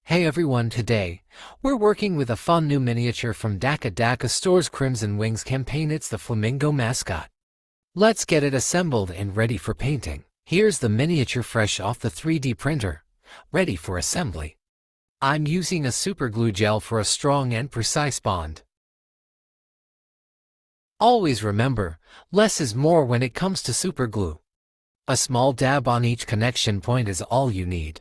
Hey everyone, today we're working with a fun new miniature from Daka Store's Crimson Wings campaign. It's the Flamingo Mascot. Let's get it assembled and ready for painting. Here's the miniature fresh off the 3D printer, ready for assembly. I'm using a super glue gel for a strong and precise bond. Always remember, less is more when it comes to super glue. A small dab on each connection point is all you need.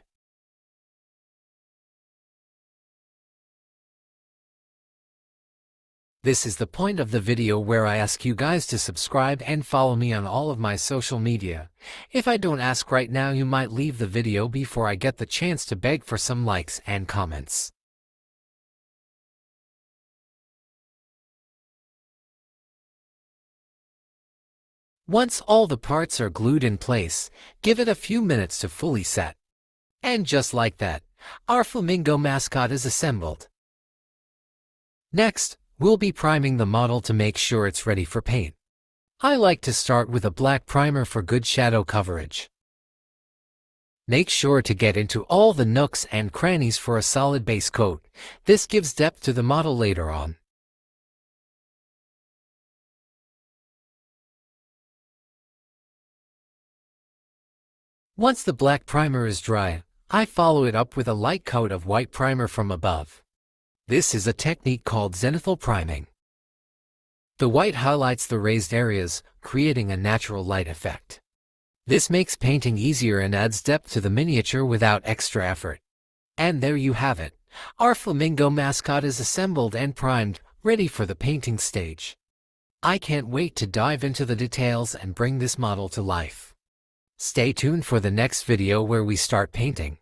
This is the point of the video where I ask you guys to subscribe and follow me on all of my social media. If I don't ask right now, you might leave the video before I get the chance to beg for some likes and comments. Once all the parts are glued in place, give it a few minutes to fully set. And just like that, our Flamingo Mascot is assembled. Next, we'll be priming the model to make sure it's ready for paint. I like to start with a black primer for good shadow coverage. Make sure to get into all the nooks and crannies for a solid base coat. This gives depth to the model later on. Once the black primer is dry, I follow it up with a light coat of white primer from above. This is a technique called zenithal priming. The white highlights the raised areas, creating a natural light effect. This makes painting easier and adds depth to the miniature without extra effort. And there you have it. Our Flamingo Mascot is assembled and primed, ready for the painting stage. I can't wait to dive into the details and bring this model to life. Stay tuned for the next video where we start painting.